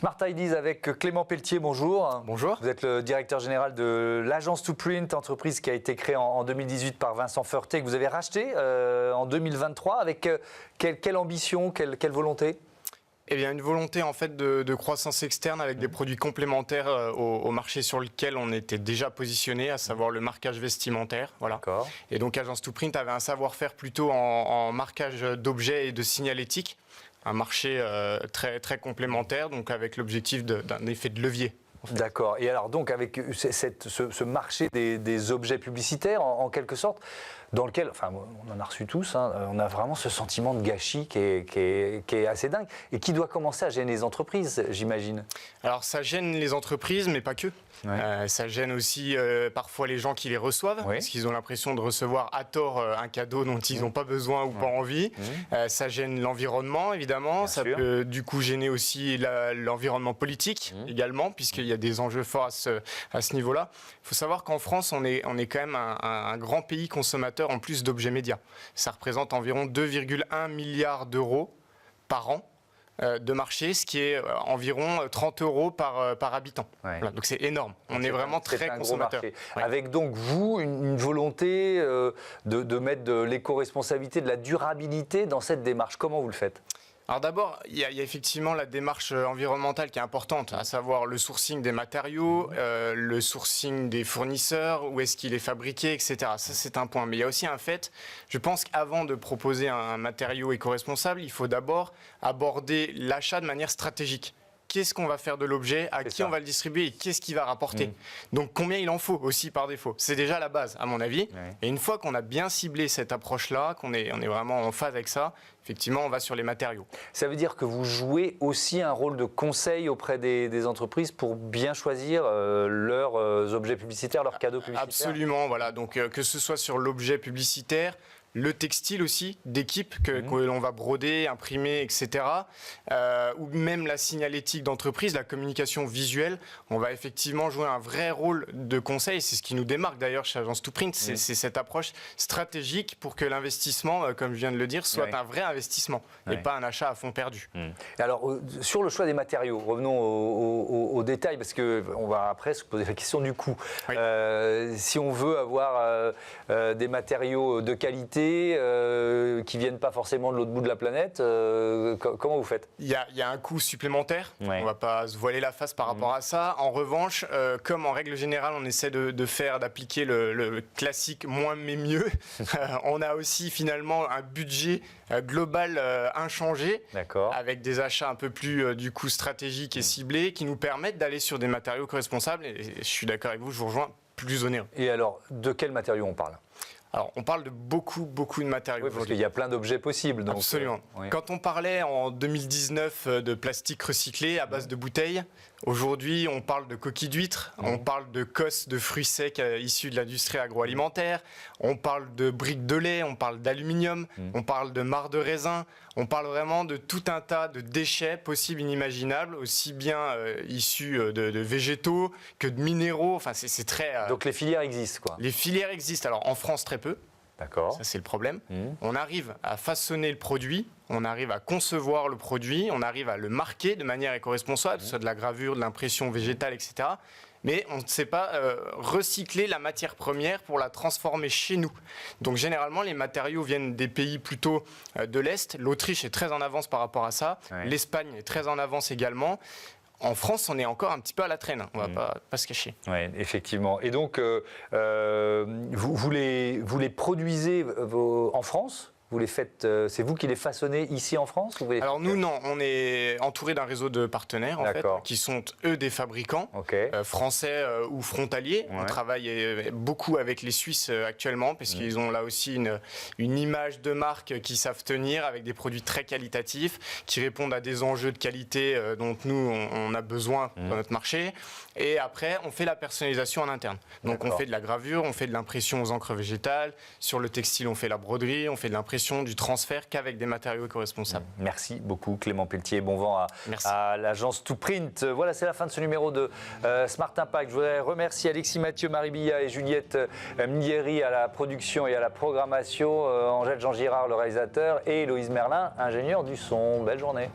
Smart Ideas avec Clément Pelletier, bonjour. Bonjour. Vous êtes le directeur général de l'agence 2Print, entreprise qui a été créée en 2018 par Vincent Feurté, que vous avez racheté en 2023. Avec quelle ambition, quelle volonté ? Eh bien, une volonté en fait de croissance externe avec des produits complémentaires au marché sur lequel on était déjà positionné, à savoir le marquage vestimentaire. Voilà. Et donc, Agence 2Print avait un savoir-faire plutôt en marquage d'objets et de signalétique, un marché très, très complémentaire, donc avec l'objectif d'un effet de levier. En fait. D'accord. Et alors donc avec ce marché des objets publicitaires en quelque sorte, dans lequel, enfin on en a reçu tous, on a vraiment ce sentiment de gâchis qui est assez dingue et qui doit commencer à gêner les entreprises, j'imagine. Alors ça gêne les entreprises, mais pas que. Ouais. Ça gêne aussi parfois les gens qui les reçoivent, parce qu'ils ont l'impression de recevoir à tort un cadeau dont ils n'ont pas besoin ou pas envie. Ça gêne l'environnement, évidemment. Bien ça sûr. Peut du coup gêner aussi l'environnement politique également, puisqu'il y a des enjeux forts à ce niveau-là. Il faut savoir qu'en France, on est quand même un grand pays consommateur en plus d'objets médias. Ça représente environ 2,1 milliards d'euros par an de marché, ce qui est environ 30 € par habitant. Ouais. Voilà, donc c'est énorme. On est vraiment très consommateur. Ouais. Avec donc vous, une volonté de mettre de l'éco-responsabilité, de la durabilité dans cette démarche. Comment vous le faites ? Alors d'abord, il y a effectivement la démarche environnementale qui est importante, à savoir le sourcing des matériaux, le sourcing des fournisseurs, où est-ce qu'il est fabriqué, etc. Ça, c'est un point. Mais il y a aussi un fait, je pense qu'avant de proposer un matériau éco-responsable, il faut d'abord aborder l'achat de manière stratégique. Qu'est-ce qu'on va faire de l'objet, à qui on va le distribuer et qu'est-ce qu'il va rapporter. Donc combien il en faut aussi par défaut. C'est déjà la base à mon avis. Et une fois qu'on a bien ciblé cette approche-là, on est vraiment en phase avec ça, effectivement on va sur les matériaux. Ça veut dire que vous jouez aussi un rôle de conseil auprès des entreprises pour bien choisir leurs objets publicitaires, leurs cadeaux publicitaires. Absolument, voilà. Donc que ce soit sur l'objet publicitaire, le textile aussi, d'équipe que l'on va broder, imprimer, etc. Ou même la signalétique d'entreprise, la communication visuelle. On va effectivement jouer un vrai rôle de conseil. C'est ce qui nous démarque d'ailleurs chez Agence 2Print. C'est cette approche stratégique pour que l'investissement, comme je viens de le dire, soit un vrai investissement et pas un achat à fond perdu. Alors, sur le choix des matériaux, revenons aux détails parce qu'on va après se poser la question du coût. Si on veut avoir des matériaux de qualité, qui viennent pas forcément de l'autre bout de la planète, comment vous faites ? Il y a un coût supplémentaire, on ne va pas se voiler la face par rapport à ça. En revanche, comme en règle générale on essaie d'appliquer le classique moins mais mieux, on a aussi finalement un budget global inchangé, avec des achats un peu plus du coup stratégiques et ciblés qui nous permettent d'aller sur des matériaux co-responsables et je suis d'accord avec vous, je vous rejoins, plus onéreux. Et alors, de quels matériaux on parle ? Alors, on parle de beaucoup de matériaux. Oui, parce qu'il y a plein d'objets possibles. Donc, absolument. Quand on parlait en 2019 de plastique recyclé à base de bouteilles, aujourd'hui, on parle de coquilles d'huîtres, on parle de cosses de fruits secs issus de l'industrie agroalimentaire, on parle de briques de lait, on parle d'aluminium, on parle de marc de raisin, on parle vraiment de tout un tas de déchets possibles, inimaginables, aussi bien issus de végétaux que de minéraux. Enfin, c'est très... Donc les filières existent, quoi. Les filières existent. Alors, en France, très peu. D'accord. Ça, c'est le problème. On arrive à façonner le produit, on arrive à concevoir le produit, on arrive à le marquer de manière éco-responsable, que ce soit de la gravure, de l'impression végétale, etc. Mais on ne sait pas recycler la matière première pour la transformer chez nous. Donc généralement, les matériaux viennent des pays plutôt de l'Est. L'Autriche est très en avance par rapport à ça. L'Espagne est très en avance également. En France, on est encore un petit peu à la traîne, on ne va pas se cacher. Oui, effectivement. Et donc, vous les produisez en France ? Vous les faites, c'est vous qui les façonnez ici en France ou vous les Alors nous, non, on est entouré d'un réseau de partenaires en fait, qui sont eux des fabricants français ou frontaliers. On travaille beaucoup avec les Suisses actuellement parce qu'ils ont là aussi une image de marque qu'ils savent tenir avec des produits très qualitatifs qui répondent à des enjeux de qualité dont nous, on a besoin dans notre marché. Et après, on fait la personnalisation en interne. Donc on fait de la gravure, on fait de l'impression aux encres végétales. Sur le textile, on fait la broderie, on fait de l'impression du transfert qu'avec des matériaux éco-responsables. Merci beaucoup Clément Pelletier. Bon vent à l'agence 2Print. Voilà, c'est la fin de ce numéro de Smart Impact. Je voudrais remercier Alexis Mathieu, Marie Billa et Juliette Mnieri à la production et à la programmation, Angèle Jean-Girard, le réalisateur, et Héloïse Merlin, ingénieur du son. Belle journée.